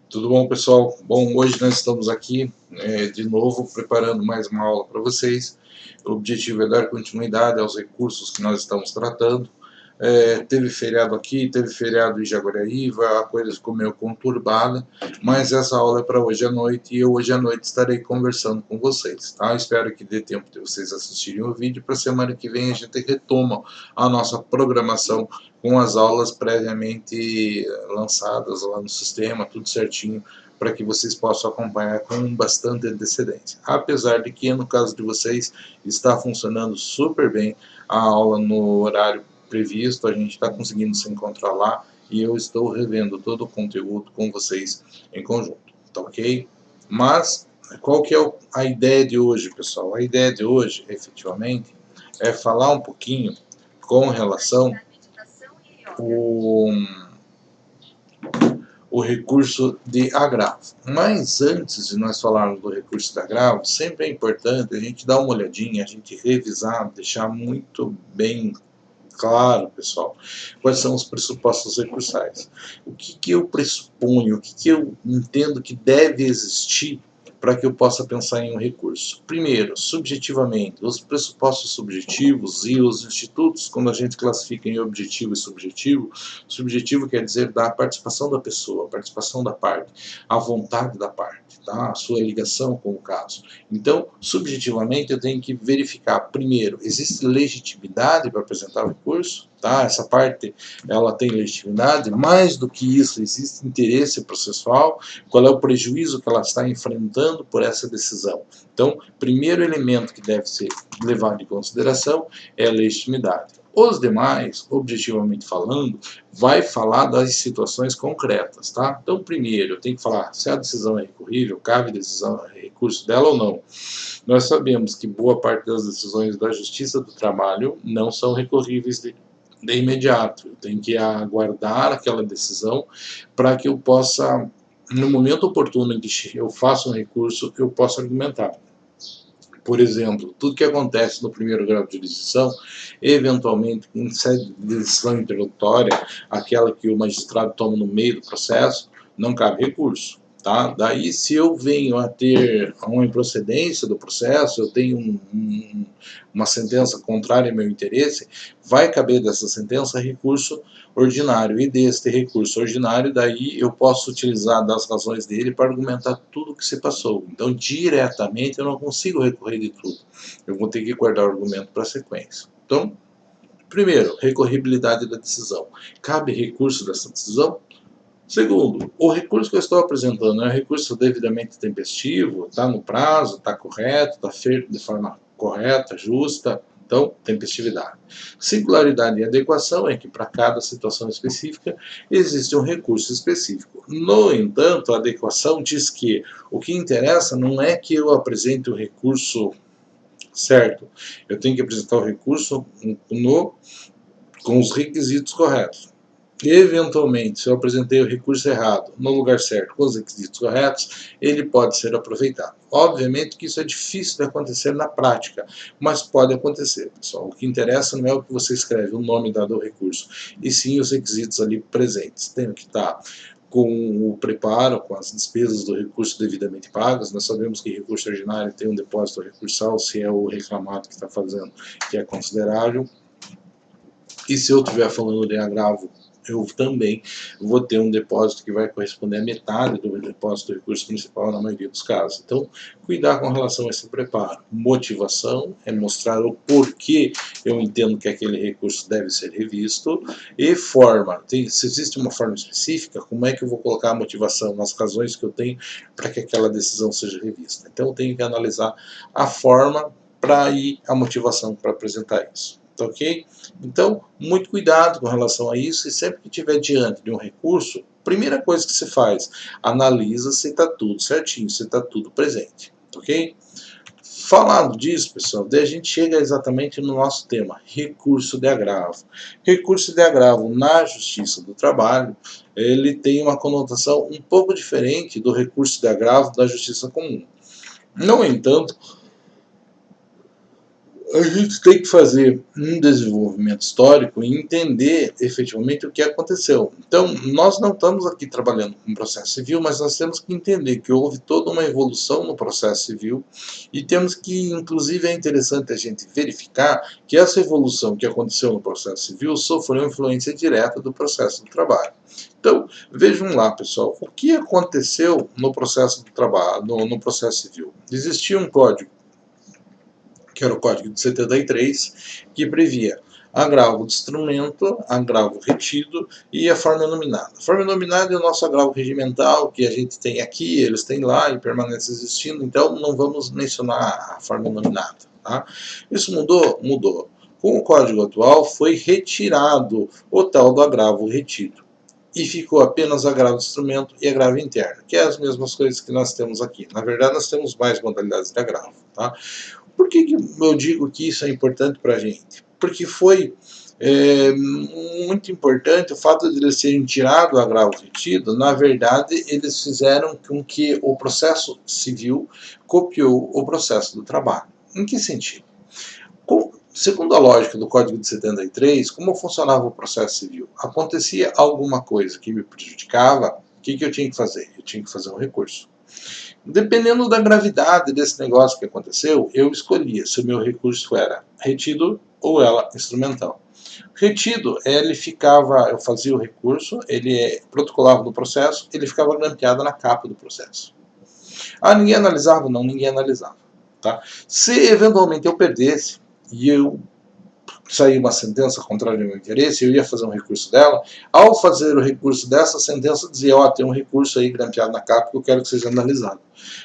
Tudo bom, pessoal? Bom, hoje nós estamos aqui de novo preparando mais uma aula para vocês. O objetivo é dar continuidade aos recursos que nós estamos tratando. Teve feriado aqui, teve feriado em Jaguariúna, a coisa ficou meio conturbada, mas essa aula é para hoje à noite e eu hoje à noite estarei conversando com vocês, tá? Espero que dê tempo de vocês assistirem o vídeo. Para a semana que vem a gente retoma a nossa programação com as aulas previamente lançadas lá no sistema, tudo certinho, para que vocês possam acompanhar com bastante antecedência. Apesar de que, no caso de vocês, está funcionando super bem a aula no horário previsto, a gente está conseguindo se encontrar lá e eu estou revendo todo o conteúdo com vocês em conjunto, tá ok? Mas, qual que é a ideia de hoje, pessoal? A ideia de hoje, efetivamente, é falar um pouquinho com relação o recurso de agravo. Mas antes de nós falarmos do recurso de agravo, sempre é importante a gente dar uma olhadinha, a gente revisar, deixar muito bem claro, pessoal, quais são os pressupostos recursais. O que eu pressuponho, o que eu entendo que deve existir para que eu possa pensar em um recurso. Primeiro, subjetivamente, os pressupostos subjetivos e os institutos, quando a gente classifica em objetivo e subjetivo, subjetivo quer dizer da participação da pessoa, a participação da parte, a vontade da parte, tá? A sua ligação com o caso. Então, subjetivamente, eu tenho que verificar, primeiro, existe legitimidade para apresentar o recurso? Tá? Essa parte ela tem legitimidade, mais do que isso, existe interesse processual, qual é o prejuízo que ela está enfrentando por essa decisão. Então, primeiro elemento que deve ser levado em consideração é a legitimidade. Os demais, objetivamente falando, vai falar das situações concretas, tá? Então, primeiro, eu tenho que falar se a decisão é recorrível, cabe decisão, recurso dela ou não. Nós sabemos que boa parte das decisões da Justiça do Trabalho não são recorríveis de imediato. Eu tenho que aguardar aquela decisão para que eu possa, no momento oportuno em que eu faço um recurso, eu possa argumentar. Por exemplo, tudo que acontece no primeiro grau de jurisdição, eventualmente, em sede de decisão introdutória, aquela que o magistrado toma no meio do processo, não cabe recurso. Tá? Daí, se eu venho a ter uma improcedência do processo, eu tenho uma sentença contrária ao meu interesse, vai caber dessa sentença recurso ordinário. E deste recurso ordinário, daí eu posso utilizar das razões dele para argumentar tudo o que se passou. Então, diretamente, eu não consigo recorrer de tudo. Eu vou ter que guardar o argumento para a sequência. Então, primeiro, recorribilidade da decisão. Cabe recurso dessa decisão? Segundo, o recurso que eu estou apresentando é um recurso devidamente tempestivo, está no prazo, está correto, está feito de forma correta, justa. Então, tempestividade. Singularidade e adequação é que para cada situação específica existe um recurso específico. No entanto, a adequação diz que o que interessa não é que eu apresente o recurso certo, eu tenho que apresentar o recurso com os requisitos corretos. Eventualmente, se eu apresentei o recurso errado no lugar certo, com os requisitos corretos, ele pode ser aproveitado. Obviamente que isso é difícil de acontecer na prática, mas pode acontecer, pessoal. O que interessa não é o que você escreve, o nome dado ao recurso, e sim os requisitos ali presentes. Tem que estar com o preparo, com as despesas do recurso devidamente pagas. Nós sabemos que recurso ordinário tem um depósito recursal, se é o reclamado que está fazendo, que é considerável. E se eu estiver falando de agravo, eu também vou ter um depósito que vai corresponder à metade do depósito do recurso principal na maioria dos casos. Então, cuidar com relação a esse preparo. Motivação é mostrar o porquê eu entendo que aquele recurso deve ser revisto. E forma. Se existe uma forma específica, como é que eu vou colocar a motivação, as razões que eu tenho para que aquela decisão seja revista. Então, eu tenho que analisar a forma para ir a motivação para apresentar isso. Ok? Então, muito cuidado com relação a isso, e sempre que estiver diante de um recurso, primeira coisa que você faz, analisa se está tudo certinho, se está tudo presente, ok? Falando disso, pessoal, daí a gente chega exatamente no nosso tema, recurso de agravo. Recurso de agravo na Justiça do Trabalho, ele tem uma conotação um pouco diferente do recurso de agravo da Justiça Comum. No entanto, a gente tem que fazer um desenvolvimento histórico e entender efetivamente o que aconteceu. Então, nós não estamos aqui trabalhando com processo civil, mas nós temos que entender que houve toda uma evolução no processo civil e temos que, inclusive, é interessante a gente verificar que essa evolução que aconteceu no processo civil sofreu influência direta do processo do trabalho. Então, vejam lá, pessoal, o que aconteceu no processo do trabalho, no processo civil. Existia um código, que era o Código de 73, que previa agravo de instrumento, agravo retido e a forma nominada. A forma nominada é o nosso agravo regimental, que a gente tem aqui, eles têm lá e permanece existindo, então não vamos mencionar a forma nominada. Tá? Isso mudou? Mudou. Com o Código atual foi retirado o tal do agravo retido. E ficou apenas agravo de instrumento e agravo interno, que é as mesmas coisas que nós temos aqui. Na verdade, nós temos mais modalidades de agravo. Tá? Por que eu digo que isso é importante para a gente? Porque foi muito importante o fato de eles terem tirado o agravo retido. Na verdade, eles fizeram com que o processo civil copiou o processo do trabalho. Em que sentido? Segundo a lógica do Código de 73, como funcionava o processo civil? Acontecia alguma coisa que me prejudicava, o que eu tinha que fazer? Eu tinha que fazer um recurso. Dependendo da gravidade desse negócio que aconteceu, eu escolhia se o meu recurso era retido ou ela instrumental. Retido, ele ficava, eu fazia o recurso, ele protocolava no processo, ele ficava grampeado na capa do processo. Ah, ninguém analisava? Não, ninguém analisava. Tá? Se eventualmente eu perdesse e eu sair uma sentença contrária ao meu interesse, eu ia fazer um recurso dela. Ao fazer o recurso dessa sentença, dizia, ó, tem um recurso aí grampeado na capa que eu quero que seja analisado.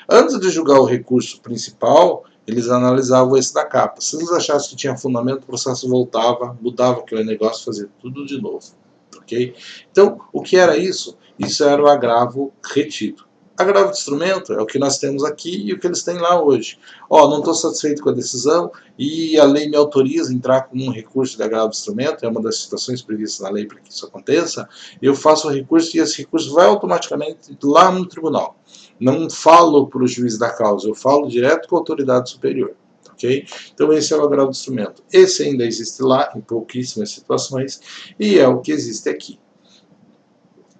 Antes de julgar o recurso principal, eles analisavam esse da capa. Se eles achassem que tinha fundamento, o processo voltava, mudava aquele negócio, fazia tudo de novo. Ok? Então, o que era isso? Isso era o agravo retido. Agravo de instrumento é o que nós temos aqui e o que eles têm lá hoje. Ó, não estou satisfeito com a decisão e a lei me autoriza a entrar com um recurso de agravo de instrumento, é uma das situações previstas na lei para que isso aconteça, eu faço o recurso e esse recurso vai automaticamente lá no tribunal. Não falo para o juiz da causa, eu falo direto com a autoridade superior. Okay? Então esse é o agravo de instrumento. Esse ainda existe lá em pouquíssimas situações e é o que existe aqui.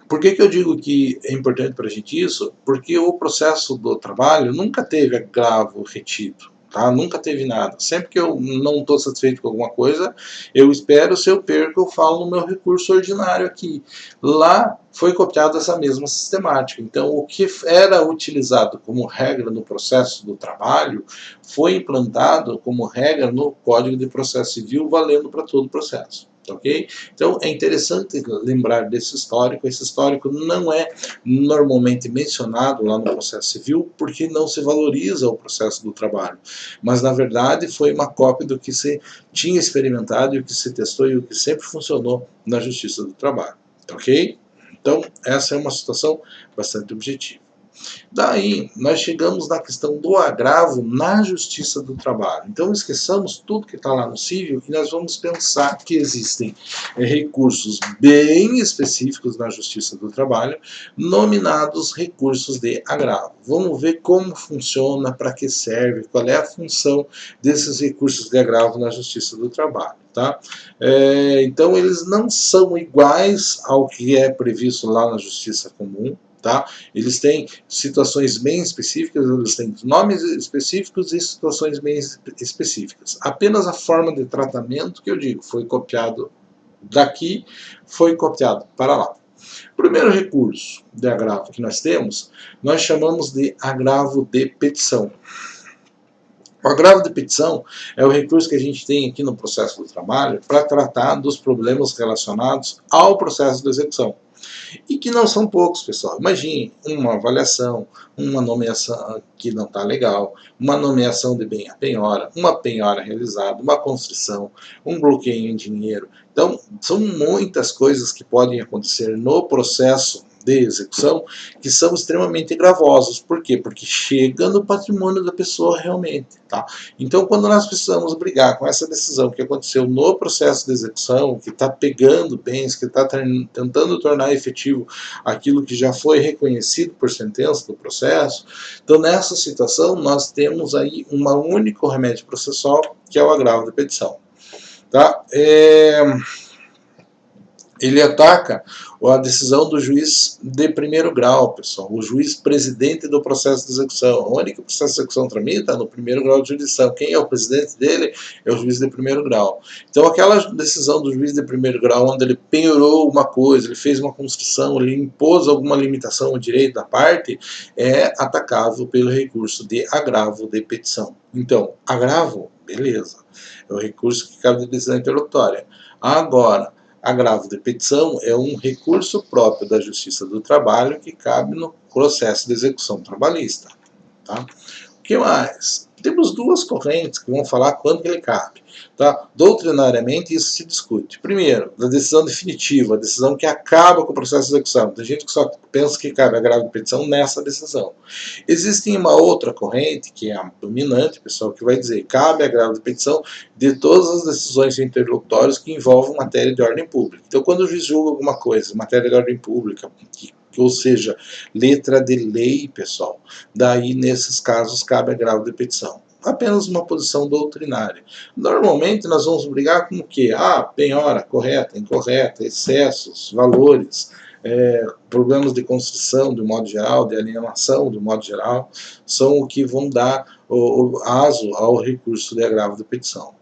Por que eu digo que é importante para a gente isso? Porque o processo do trabalho nunca teve agravo retido. Tá? Nunca teve nada. Sempre que eu não estou satisfeito com alguma coisa, eu espero, se eu perco, eu falo no meu recurso ordinário aqui. Lá foi copiada essa mesma sistemática. Então, o que era utilizado como regra no processo do trabalho foi implantado como regra no Código de Processo Civil, valendo para todo o processo. Ok? Então é interessante lembrar desse histórico. Esse histórico não é normalmente mencionado lá no processo civil porque não se valoriza o processo do trabalho, mas na verdade foi uma cópia do que se tinha experimentado e o que se testou e o que sempre funcionou na justiça do trabalho. Ok? Então essa é uma situação bastante objetiva. Daí, nós chegamos na questão do agravo na justiça do trabalho. Então, esqueçamos tudo que está lá no civil e nós vamos pensar que existem recursos bem específicos na justiça do trabalho, nominados recursos de agravo. Vamos ver como funciona, para que serve, qual é a função desses recursos de agravo na justiça do trabalho. Tá? Então, eles não são iguais ao que é previsto lá na justiça comum. Tá? Eles têm situações bem específicas, eles têm nomes específicos e situações bem específicas. Apenas a forma de tratamento que eu digo foi copiado daqui, foi copiado para lá. O primeiro recurso de agravo que nós temos, nós chamamos de agravo de petição. O agravo de petição é o recurso que a gente tem aqui no processo do trabalho para tratar dos problemas relacionados ao processo de execução. E que não são poucos, pessoal. Imagine uma avaliação, uma nomeação que não está legal, uma nomeação de bem a penhora, uma penhora realizada, uma constrição, um bloqueio em dinheiro. Então, são muitas coisas que podem acontecer no processo de execução que são extremamente gravosos. Por quê? Porque chega no patrimônio da pessoa realmente. Tá? Então, quando nós precisamos brigar com essa decisão que aconteceu no processo de execução, que está pegando bens, que está tentando tornar efetivo aquilo que já foi reconhecido por sentença do processo, então nessa situação nós temos aí um único remédio processual, que é o agravo de petição. Tá? Ele ataca a decisão do juiz de primeiro grau, pessoal, o juiz presidente do processo de execução. Onde que o processo de execução tramita? No primeiro grau de jurisdição. Quem é o presidente dele? É o juiz de primeiro grau. Então, aquela decisão do juiz de primeiro grau, onde ele penhorou uma coisa, ele fez uma construção, ele impôs alguma limitação ao direito da parte, é atacável pelo recurso de agravo de petição. Então, agravo, beleza, é o recurso que cabe de decisão interlocutória. Agora, agravo de petição é um recurso próprio da Justiça do Trabalho que cabe no processo de execução trabalhista. Tá? O que mais? Temos duas correntes que vão falar quando que ele cabe. Tá? Doutrinariamente, isso se discute. Primeiro, da decisão definitiva, a decisão que acaba com o processo de execução. Tem gente que só pensa que cabe agravo de petição nessa decisão. Existe uma outra corrente, que é a dominante, pessoal, que vai dizer que cabe agravo de petição de todas as decisões interlocutórias que envolvem matéria de ordem pública. Então, quando o juiz julga alguma coisa, matéria de ordem pública, ou seja, letra de lei, pessoal, daí, nesses casos, cabe agravo de petição. Apenas uma posição doutrinária. Normalmente, nós vamos brigar com o quê? Penhora, correta, incorreta, excessos, valores, problemas de construção, de modo geral, de alienação, de modo geral, são o que vão dar o aso ao recurso de agravo de petição.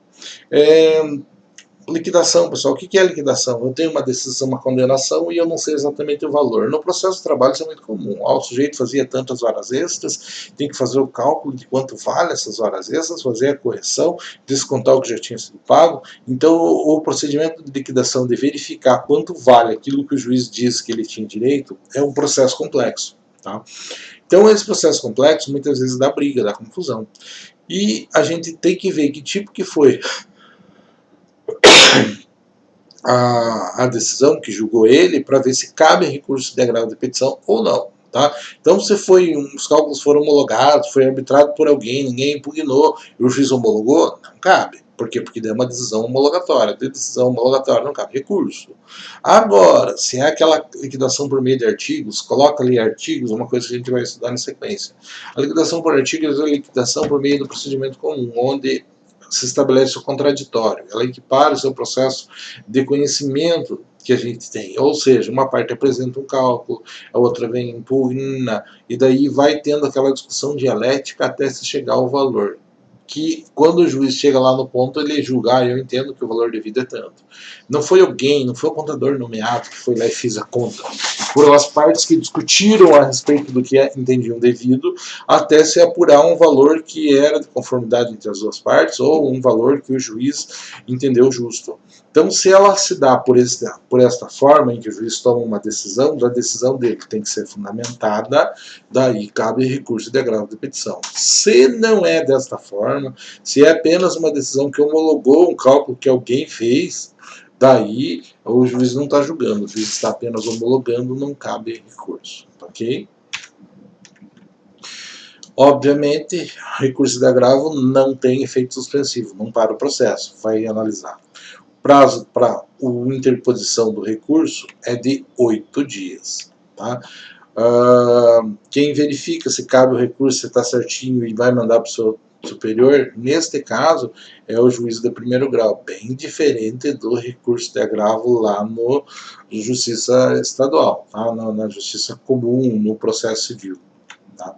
Liquidação, pessoal. O que é liquidação? Eu tenho uma decisão, uma condenação e eu não sei exatamente o valor. No processo de trabalho isso é muito comum. O sujeito fazia tantas horas extras, tem que fazer o cálculo de quanto vale essas horas extras, fazer a correção, descontar o que já tinha sido pago. Então, o procedimento de liquidação de verificar quanto vale aquilo que o juiz diz que ele tinha direito é um processo complexo. Tá? Então, esse processo complexo muitas vezes dá briga, dá confusão. E a gente tem que ver que tipo que foi a decisão que julgou ele para ver se cabe recurso de agravo de petição ou não. Tá? Então, se os cálculos foram homologados, foi arbitrado por alguém, ninguém impugnou e o juiz homologou, não cabe. Por quê? Porque deu uma decisão homologatória. De decisão homologatória não cabe recurso. Agora, se é aquela liquidação por meio de artigos, coloca ali artigos, uma coisa que a gente vai estudar na sequência. A liquidação por artigos é a liquidação por meio do procedimento comum, onde se estabelece o contraditório. Ela equipara o seu processo de conhecimento que a gente tem. Ou seja, uma parte apresenta um cálculo, a outra vem impugna, e daí vai tendo aquela discussão dialética até se chegar ao valor. Que quando o juiz chega lá no ponto, ele julga, eu entendo que o valor devido é tanto. Não foi alguém, não foi o contador nomeado que foi lá e fez a conta. Foram as partes que discutiram a respeito do que entendiam devido, até se apurar um valor que era de conformidade entre as duas partes, ou um valor que o juiz entendeu justo. Então, se ela se dá por esta forma, em que o juiz toma uma decisão, a decisão dele tem que ser fundamentada, daí cabe recurso de agravo de petição. Se não é desta forma, se é apenas uma decisão que homologou um cálculo que alguém fez, daí o juiz não está julgando, o juiz está apenas homologando, não cabe recurso. Ok? Obviamente, recurso de agravo não tem efeito suspensivo, não para o processo, vai analisar. O prazo para a interposição do recurso é de 8 dias. Tá? Quem verifica se cabe o recurso, se está certinho e vai mandar para o seu superior, neste caso, é o juiz de primeiro grau, bem diferente do recurso de agravo lá no Justiça Estadual, tá? na Justiça Comum, no processo civil. Tá?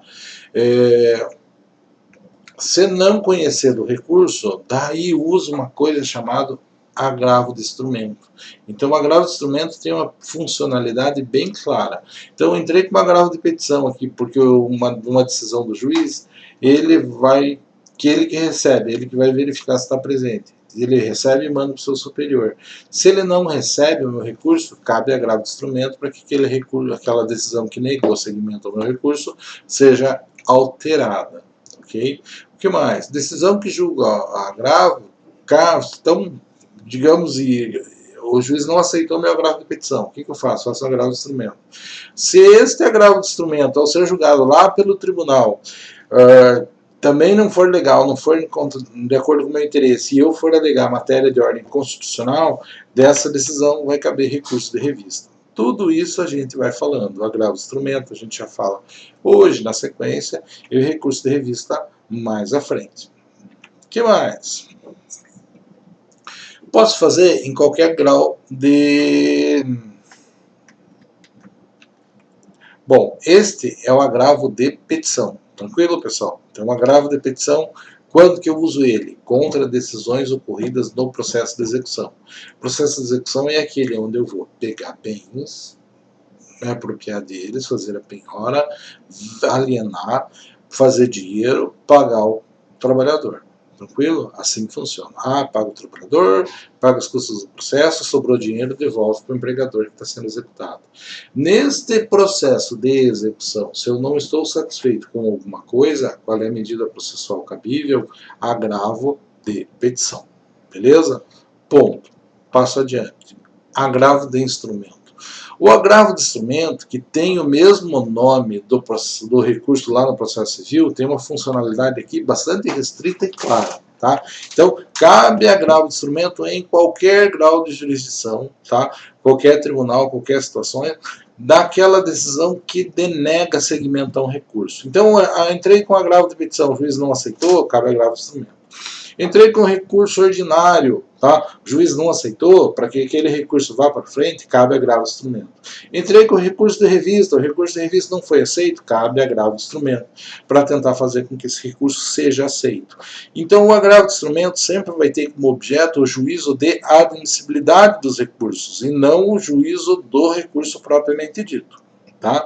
Se não conhecer do recurso, daí usa uma coisa chamada agravo de instrumento. Então, o agravo de instrumento tem uma funcionalidade bem clara. Então, eu entrei com um agravo de petição aqui, porque uma decisão do juiz, ele que recebe, ele que vai verificar se está presente. Ele recebe e manda para o seu superior. Se ele não recebe o meu recurso, cabe agravo de instrumento para que aquela decisão que negou o segmento ao meu recurso seja alterada. Okay? O que mais? Decisão que julga agravo, caso, então, digamos, o juiz não aceitou meu agravo de petição. O que eu faço? Faço um agravo de instrumento. Se este agravo de instrumento, ao ser julgado lá pelo tribunal, também não for legal, não for de acordo com o meu interesse, e eu for alegar matéria de ordem constitucional, dessa decisão vai caber recurso de revista. Tudo isso a gente vai falando. O agravo de instrumento a gente já fala hoje na sequência, e o recurso de revista mais à frente. O que mais? Posso fazer em qualquer grau de... Bom, este é o agravo de petição. Tranquilo, pessoal? Então, o agravo de petição, quando que eu uso ele? Contra decisões ocorridas no processo de execução. O processo de execução é aquele onde eu vou pegar bens, me apropriar deles, fazer a penhora, alienar, fazer dinheiro, pagar o trabalhador. Tranquilo? Assim que funciona. Paga o trabalhador, paga os custos do processo, sobrou dinheiro, devolve para o empregador que está sendo executado. Neste processo de execução, se eu não estou satisfeito com alguma coisa, qual é a medida processual cabível? Agravo de petição. Beleza? Ponto. Passo adiante. Agravo de instrumento. O agravo de instrumento, que tem o mesmo nome do recurso lá no processo civil, tem uma funcionalidade aqui bastante restrita e clara. Tá? Então, cabe agravo de instrumento em qualquer grau de jurisdição, tá? Qualquer tribunal, qualquer situação, daquela decisão que denega segmento a um recurso. Então, entrei com agravo de petição, o juiz não aceitou, cabe agravo de instrumento. Entrei com recurso ordinário, tá? O juiz não aceitou, para que aquele recurso vá para frente, cabe agravo de instrumento. Entrei com recurso de revista, o recurso de revista não foi aceito, cabe agravo de instrumento, para tentar fazer com que esse recurso seja aceito. Então, o agravo de instrumento sempre vai ter como objeto o juízo de admissibilidade dos recursos, e não o juízo do recurso propriamente dito. Tá?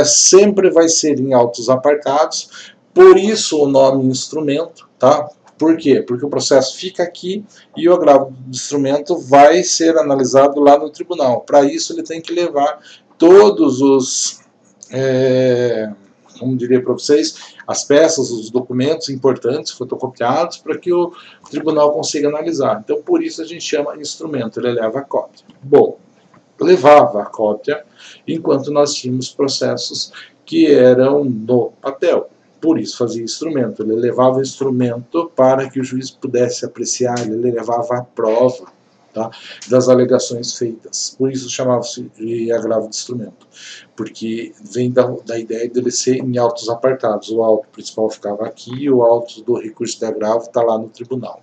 Sempre vai ser em autos apartados, por isso o nome instrumento, tá? Por quê? Porque o processo fica aqui e o agravo do instrumento vai ser analisado lá no tribunal. Para isso, ele tem que levar todos os, como diria para vocês, as peças, os documentos importantes fotocopiados para que o tribunal consiga analisar. Então, por isso a gente chama instrumento, ele leva a cópia. Bom, levava a cópia enquanto nós tínhamos processos que eram no papel. Por isso fazia instrumento, ele levava o instrumento para que o juiz pudesse apreciar, ele levava a prova, tá, das alegações feitas. Por isso chamava-se de agravo de instrumento, porque vem da ideia dele ser em autos apartados. O auto principal ficava aqui e o auto do recurso de agravo está lá no tribunal.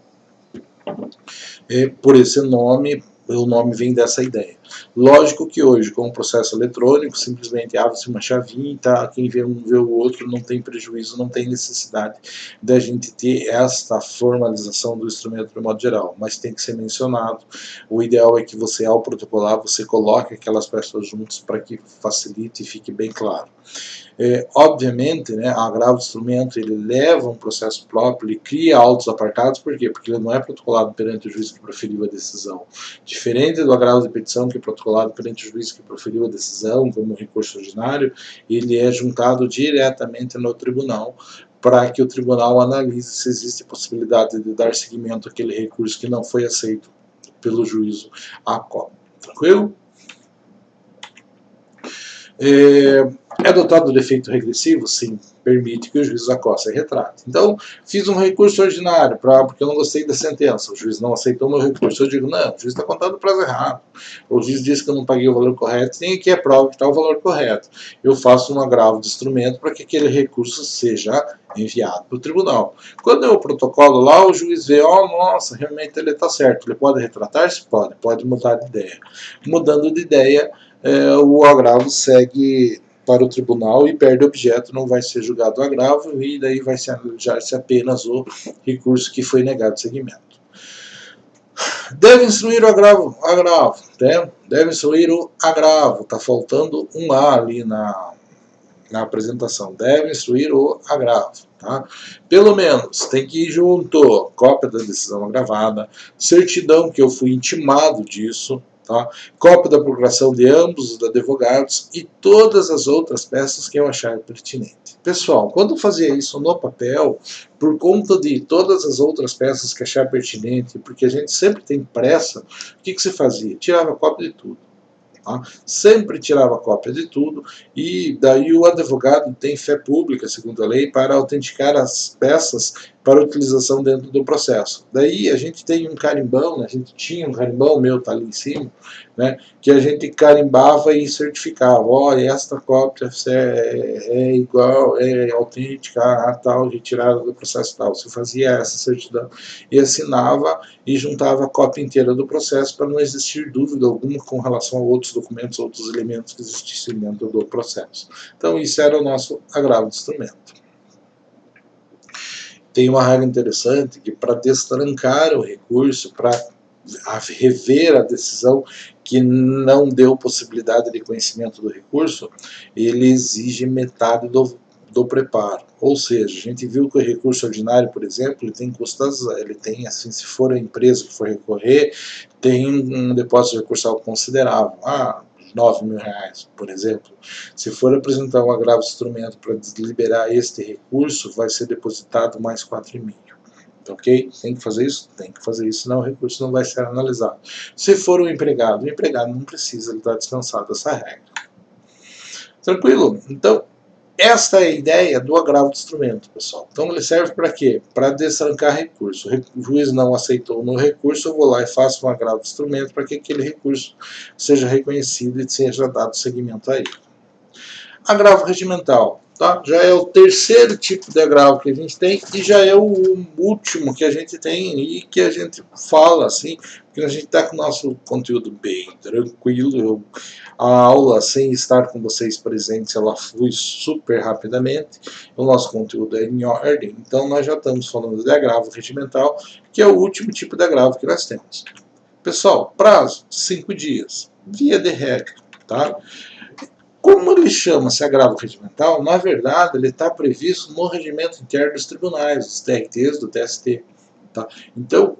Por esse nome, o nome vem dessa ideia. Lógico que hoje, com o processo eletrônico, simplesmente abre-se uma chavinha, tá? Quem vê um vê o outro, não tem prejuízo, não tem necessidade da gente ter esta formalização do instrumento de modo geral, mas tem que ser mencionado. O ideal é que você, ao protocolar, você coloque aquelas peças juntas para que facilite e fique bem claro. Obviamente, né, o agravo de instrumento ele leva um processo próprio, ele cria autos apartados, por quê? Porque ele não é protocolado perante o juiz que proferiu a decisão. Diferente do agravo de petição, que é protocolado perante o juiz que proferiu a decisão, como recurso ordinário, ele é juntado diretamente no tribunal, para que o tribunal analise se existe possibilidade de dar seguimento àquele recurso que não foi aceito pelo juízo à cópia. Tranquilo? É dotado do efeito regressivo? Sim, permite que o juiz acosse e retrate. Então, fiz um recurso ordinário porque eu não gostei da sentença. O juiz não aceitou meu recurso. Eu digo, não, o juiz está contando o prazo errado. O juiz disse que eu não paguei o valor correto, tem aqui a prova que está o valor correto. Eu faço um agravo de instrumento para que aquele recurso seja enviado para o tribunal. Quando eu protocolo lá, o juiz vê, nossa, realmente ele está certo. Ele pode retratar-se? Pode mudar de ideia. Mudando de ideia, o agravo segue para o tribunal e perde objeto, não vai ser julgado o agravo e daí vai se analisar-se apenas o recurso que foi negado seguimento. Deve instruir o agravo, né? Deve instruir o agravo, está faltando um A ali na apresentação, deve instruir o agravo. Tá? Pelo menos tem que ir junto cópia da decisão agravada, certidão que eu fui intimado disso, Tá? Cópia da procuração de ambos os advogados e todas as outras peças que eu achar pertinente. Pessoal, quando fazia isso no papel, por conta de todas as outras peças que achar pertinente, porque a gente sempre tem pressa, o que você fazia? Tirava cópia de tudo. Tá? Sempre tirava cópia de tudo e daí o advogado tem fé pública, segundo a lei, para autenticar as peças para utilização dentro do processo. Daí a gente tem um carimbão, né? A gente tinha um carimbão, o meu está ali em cima, né? Que a gente carimbava e certificava, olha, esta cópia é igual, é autêntica a tal, retirada do processo tal. Você fazia essa certidão e assinava e juntava a cópia inteira do processo para não existir dúvida alguma com relação a outros documentos, outros elementos que existissem dentro do processo. Então, isso era o nosso agravo de instrumento. Tem uma regra interessante que para destrancar o recurso, para rever a decisão que não deu possibilidade de conhecimento do recurso, ele exige metade do preparo. Ou seja, a gente viu que o recurso ordinário, por exemplo, ele tem custas, ele tem, assim, se for a empresa que for recorrer, tem um depósito recursal considerável. 9 mil reais, por exemplo. Se for apresentar um agravo de instrumento para liberar este recurso, vai ser depositado mais 4,5. Ok? Tem que fazer isso? Tem que fazer isso, senão o recurso não vai ser analisado. Se for o empregado não precisa, ele está dispensado dessa regra. Tranquilo? Então, esta é a ideia do agravo de instrumento, pessoal. Então ele serve para quê? Para destrancar recurso. O juiz não aceitou no recurso, eu vou lá e faço um agravo de instrumento para que aquele recurso seja reconhecido e seja dado seguimento a ele. Agravo regimental. Tá? Já é o terceiro tipo de agravo que a gente tem e já é o último que a gente tem e que a gente fala assim, porque a gente está com o nosso conteúdo bem tranquilo. A aula, sem estar com vocês presentes, ela flui super rapidamente. O nosso conteúdo é em ordem, então nós já estamos falando de agravo regimental, que é o último tipo de agravo que nós temos. Pessoal, prazo, 5 dias, via de regra, tá? Como ele chama-se agravo regimental, na verdade ele está previsto no regimento interno dos tribunais, dos TRTs, do TST. Tá? Então,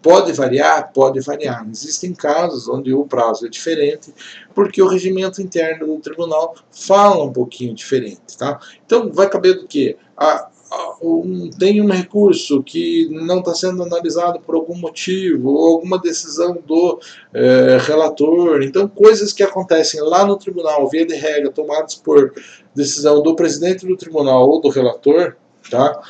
pode variar? Pode variar. Existem casos onde o prazo é diferente, porque o regimento interno do tribunal fala um pouquinho diferente. Tá? Então, vai caber do quê? Tem um recurso que não está sendo analisado por algum motivo, ou alguma decisão do relator. Então, coisas que acontecem lá no tribunal, via de regra, tomadas por decisão do presidente do tribunal ou do relator, tá?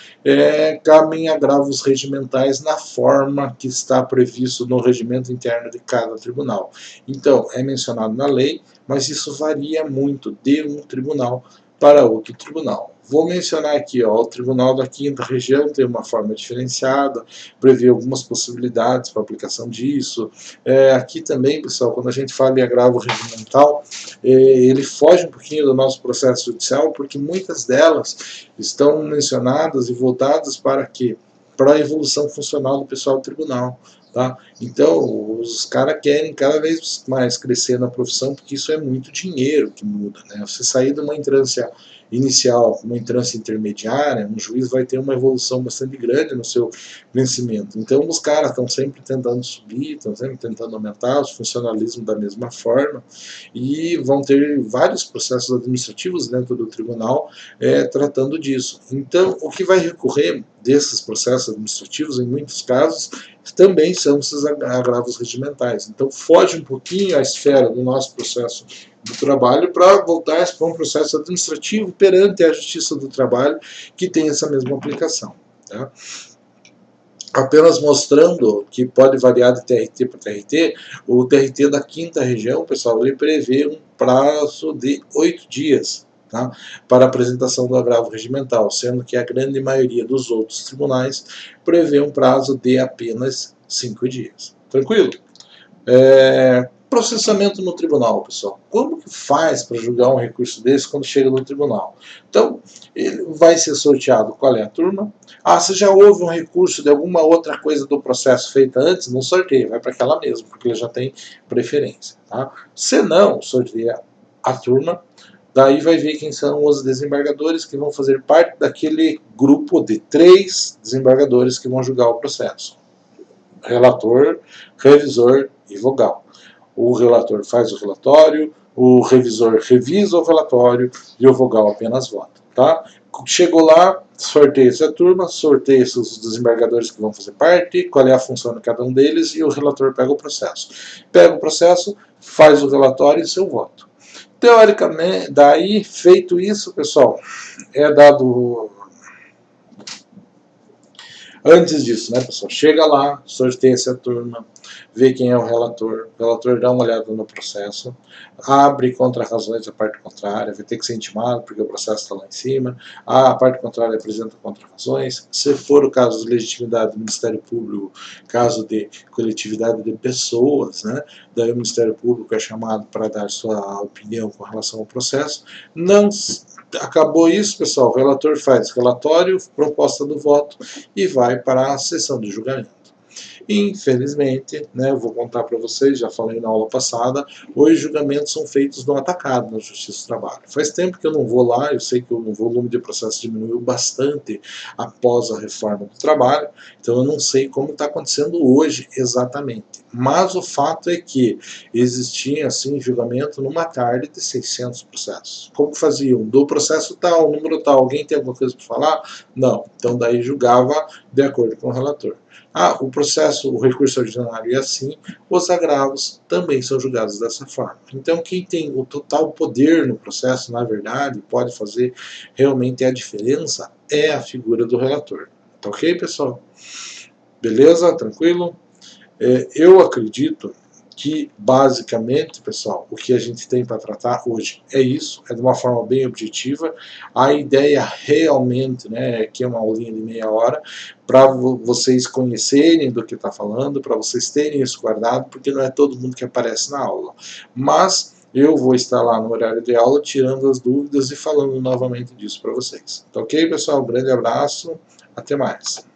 Cabem agravos regimentais na forma que está previsto no regimento interno de cada tribunal. Então, é mencionado na lei, mas isso varia muito de um tribunal para outro tribunal. Vou mencionar aqui, ó, o Tribunal da Quinta Região tem uma forma diferenciada, prevê algumas possibilidades para aplicação disso. Aqui também, pessoal, quando a gente fala em agravo regimental, ele foge um pouquinho do nosso processo judicial, porque muitas delas estão mencionadas e voltadas para quê? Para a evolução funcional do pessoal do tribunal. Tá? Então, os caras querem cada vez mais crescer na profissão, porque isso é muito dinheiro que muda. Né? Você sair de uma entrância inicial, uma entrância intermediária, um juiz vai ter uma evolução bastante grande no seu vencimento. Então, os caras estão sempre tentando subir, estão sempre tentando aumentar os funcionalismos da mesma forma, e vão ter vários processos administrativos dentro do tribunal tratando disso. Então, o que vai recorrer desses processos administrativos, em muitos casos, também são esses agravos regimentais. Então, foge um pouquinho a esfera do nosso processo do trabalho para voltar para um processo administrativo perante a Justiça do Trabalho, que tem essa mesma aplicação. Tá? Apenas mostrando que pode variar de TRT para TRT, o TRT da Quinta Região, pessoal, ele prevê um prazo de 8 dias. Tá? Para apresentação do agravo regimental, sendo que a grande maioria dos outros tribunais prevê um prazo de apenas 5 dias. Tranquilo? Processamento no tribunal, pessoal. Como que faz para julgar um recurso desse quando chega no tribunal? Então, ele vai ser sorteado qual é a turma. Se já houve um recurso de alguma outra coisa do processo feita antes, não sorteia, vai para aquela mesma, porque ele já tem preferência. Tá? Se não, sorteia a turma. Daí vai ver quem são os desembargadores que vão fazer parte daquele grupo de 3 desembargadores que vão julgar o processo. Relator, revisor e vogal. O relator faz o relatório, o revisor revisa o relatório e o vogal apenas vota. Tá? Chegou lá, sorteia-se a turma, sorteia-se os desembargadores que vão fazer parte, qual é a função de cada um deles, e o relator pega o processo. Pega o processo, faz o relatório e seu voto. Teoricamente, daí, feito isso, pessoal, é dado. Antes disso, né, pessoal? Chega lá, sorteia-se a turma, vê quem é o relator dá uma olhada no processo, abre contra razões a parte contrária, vai ter que ser intimado porque o processo está lá em cima, a parte contrária apresenta contra razões, se for o caso de legitimidade do Ministério Público, caso de coletividade de pessoas, né, daí o Ministério Público é chamado para dar sua opinião com relação ao processo. Não acabou isso, pessoal, o relator faz relatório, proposta do voto e vai para a sessão de julgamento. Infelizmente, né, eu vou contar para vocês, já falei na aula passada, hoje julgamentos são feitos no atacado na Justiça do Trabalho. Faz tempo que eu não vou lá, eu sei que o volume de processo diminuiu bastante após a reforma do trabalho, então eu não sei como está acontecendo hoje exatamente. Mas o fato é que existia assim julgamento numa tarde de 600 processos. Como faziam? Do processo tal, número tal, alguém tem alguma coisa para falar? Não. Então daí julgava de acordo com o relator. O processo, o recurso ordinário é assim, os agravos também são julgados dessa forma. Então, quem tem o total poder no processo, na verdade, pode fazer realmente a diferença, é a figura do relator. Tá ok, pessoal? Beleza? Tranquilo? Eu acredito que, basicamente, pessoal, o que a gente tem para tratar hoje é isso, é de uma forma bem objetiva. A ideia realmente, né, é que é uma aulinha de meia hora, para vocês conhecerem do que está falando, para vocês terem isso guardado, porque não é todo mundo que aparece na aula. Mas eu vou estar lá no horário de aula tirando as dúvidas e falando novamente disso para vocês. Tá ok, pessoal? Um grande abraço, até mais.